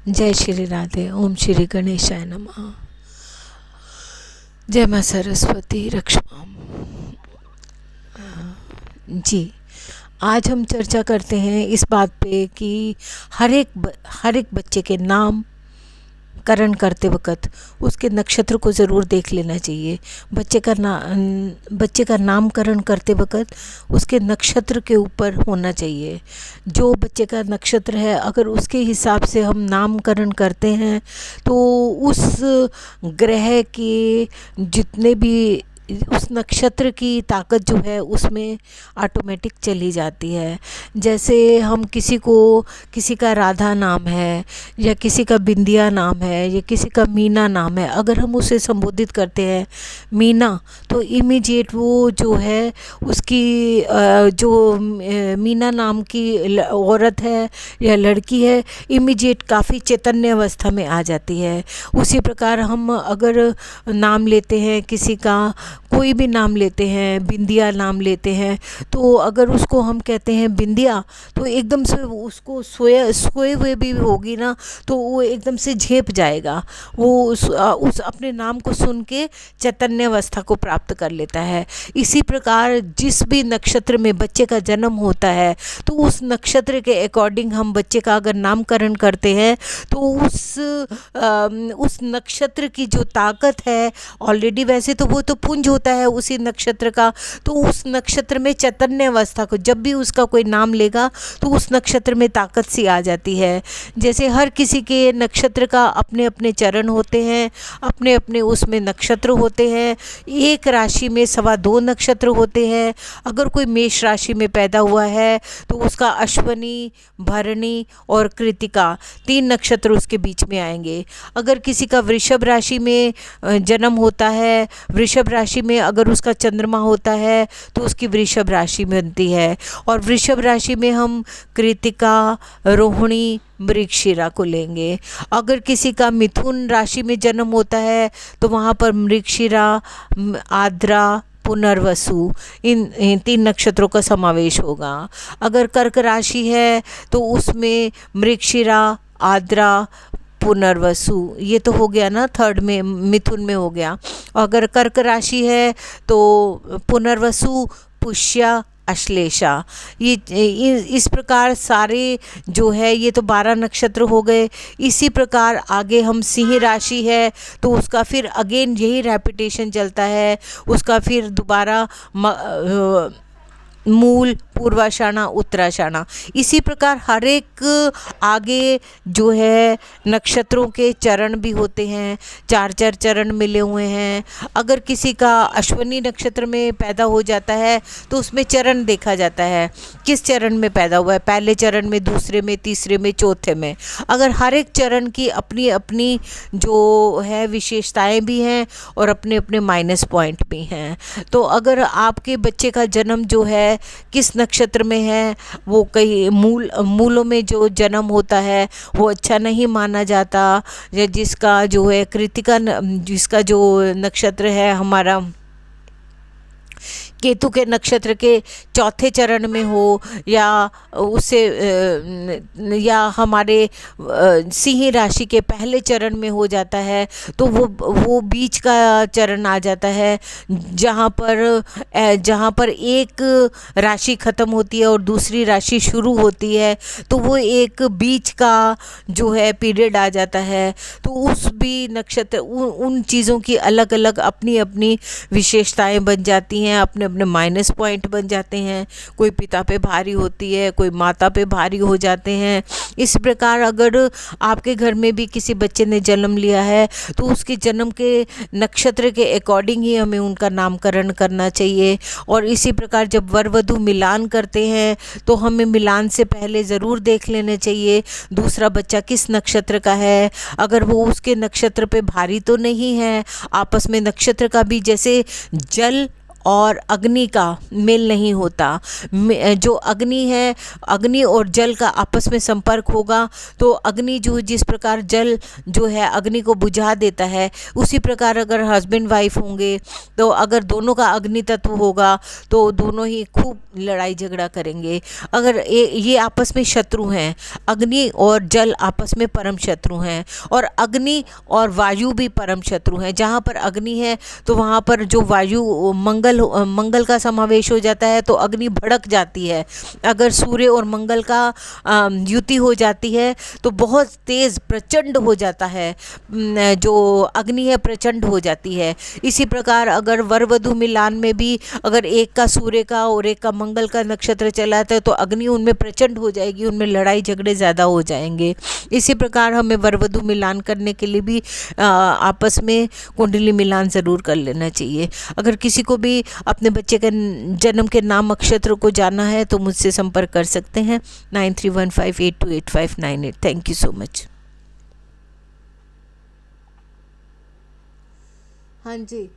जय श्री राधे। ओम श्री गणेशाय नमः। जय माँ सरस्वती रक्षमाम। जी, आज हम चर्चा करते हैं इस बात पे कि हर एक बच्चे के नाम करण करते वक़्त उसके नक्षत्र को ज़रूर देख लेना चाहिए। बच्चे का नामकरण करते वक़्त उसके नक्षत्र के ऊपर होना चाहिए। जो बच्चे का नक्षत्र है, अगर उसके हिसाब से हम नामकरण करते हैं तो उस ग्रह के जितने भी उस नक्षत्र की ताकत जो है उसमें ऑटोमेटिक चली जाती है। जैसे हम किसी का राधा नाम है या किसी का बिंदिया नाम है या किसी का मीना नाम है, अगर हम उसे संबोधित करते हैं मीना, तो इमीडिएट वो जो है उसकी जो मीना नाम की औरत है या लड़की है, इमीडिएट काफ़ी चैतन्य अवस्था में आ जाती है। उसी प्रकार हम अगर नाम लेते हैं किसी का, कोई भी नाम लेते हैं, बिंदिया नाम लेते हैं, तो अगर उसको हम कहते हैं बिंदिया, तो एकदम से उसको सोए हुए भी होगी ना, तो वो एकदम से झेप जाएगा। वो उस अपने नाम को सुन के चैतन्य अवस्था को प्राप्त कर लेता है। इसी प्रकार जिस भी नक्षत्र में बच्चे का जन्म होता है, तो उस नक्षत्र के अकॉर्डिंग हम बच्चे का अगर नामकरण करते हैं तो उस नक्षत्र की जो ताकत है, ऑलरेडी वैसे तो वो तो पुंज होता है उसी नक्षत्र का, तो उस नक्षत्र में चैतन्य अवस्था को जब भी उसका कोई नाम लेगा तो उस नक्षत्र में ताकत सी आ जाती है। जैसे हर किसी के नक्षत्र का अपने अपने चरण होते हैं, अपने अपने उसमें नक्षत्र होते हैं। एक राशि में 2.25 नक्षत्र होते हैं। अगर कोई मेष राशि में पैदा हुआ है तो उसका अश्वनी, भरणी और कृतिका 3 नक्षत्र उसके बीच में आएंगे। अगर किसी का वृषभ राशि में जन्म होता है, वृषभ राशि में अगर उसका चंद्रमा होता है तो उसकी वृषभ राशि बनती है। और वृषभ राशि में हम कृतिका, रोहिणी, मृगशिरा को लेंगे। अगर किसी का मिथुन राशि में जन्म होता है तो वहाँ पर मृगशिरा, आद्रा, पुनर्वसु, इन 3 नक्षत्रों का समावेश होगा। अगर कर्क राशि है तो उसमें मृगशिरा, आद्रा, पुनर्वसु, ये तो हो गया ना, थर्ड में मिथुन में हो गया। अगर कर्क राशि है तो पुनर्वसु, पुष्या, अश्लेषा, ये इस प्रकार सारे जो है ये तो 12 नक्षत्र हो गए। इसी प्रकार आगे हम सिंह राशि है तो उसका फिर अगेन यही रेपिटेशन चलता है, उसका फिर दोबारा मूल, पूर्वाषाढ़ा, उत्तराषाढ़ा। इसी प्रकार हर एक आगे जो है नक्षत्रों के चरण भी होते हैं, 4 चरण मिले हुए हैं। अगर किसी का अश्वनी नक्षत्र में पैदा हो जाता है तो उसमें चरण देखा जाता है, किस चरण में पैदा हुआ है, पहले चरण में, दूसरे में, तीसरे में, चौथे में। अगर हर एक चरण की अपनी अपनी जो है विशेषताएं भी हैं और अपने अपने माइनस पॉइंट भी हैं। तो अगर आपके बच्चे का जन्म जो है किस नक्षत्र में है, वो कई मूलों में जो जन्म होता है वो अच्छा नहीं माना जाता। या जिसका जो है कृतिका, जिसका जो नक्षत्र है हमारा केतु के नक्षत्र के 4थे चरण में हो, या उससे या हमारे सिंह राशि के पहले चरण में हो जाता है, तो वो बीच का चरण आ जाता है, जहाँ पर एक राशि ख़त्म होती है और दूसरी राशि शुरू होती है, तो वो एक बीच का जो है पीरियड आ जाता है। तो उस भी नक्षत्र उन चीज़ों की अलग अलग अपनी अपनी विशेषताएं बन जाती हैं, अपने अपने माइनस पॉइंट बन जाते हैं। कोई पिता पे भारी होती है, कोई माता पे भारी हो जाते हैं। इस प्रकार अगर आपके घर में भी किसी बच्चे ने जन्म लिया है तो उसके जन्म के नक्षत्र के अकॉर्डिंग ही हमें उनका नामकरण करना चाहिए। और इसी प्रकार जब वर वधू मिलान करते हैं तो हमें मिलान से पहले ज़रूर देख लेने चाहिए दूसरा बच्चा किस नक्षत्र का है। अगर वो उसके नक्षत्र पे भारी तो नहीं है, आपस में नक्षत्र का भी जैसे जल और अग्नि का मेल नहीं होता। जो अग्नि है, अग्नि और जल का आपस में संपर्क होगा तो अग्नि जो जिस प्रकार जल जो है अग्नि को बुझा देता है, उसी प्रकार अगर हस्बैंड वाइफ होंगे तो अगर दोनों का अग्नि तत्व होगा तो दोनों ही खूब लड़ाई झगड़ा करेंगे। अगर ये आपस में शत्रु हैं, अग्नि और जल आपस में परम शत्रु हैं, और अग्नि और वायु भी परम शत्रु हैं। जहाँ पर अग्नि है तो वहाँ पर जो वायु मंगल का समावेश हो जाता है तो अग्नि भड़क जाती है। अगर सूर्य और मंगल का युति हो जाती है तो बहुत तेज़ प्रचंड हो जाता है, जो अग्नि है प्रचंड हो जाती है। इसी प्रकार अगर वर वधु मिलान में भी अगर एक का सूर्य का और एक का मंगल का नक्षत्र चला है तो अग्नि उनमें प्रचंड हो जाएगी, उनमें लड़ाई झगड़े ज़्यादा हो जाएंगे। इसी प्रकार हमें वर वधु मिलान करने के लिए भी आपस में कुंडली मिलान ज़रूर कर लेना चाहिए। अगर किसी को भी अपने बच्चे का जन्म के नाम नक्षत्र को जानना है तो मुझसे संपर्क कर सकते हैं 9315828598। Thank you so much. हाँ जी।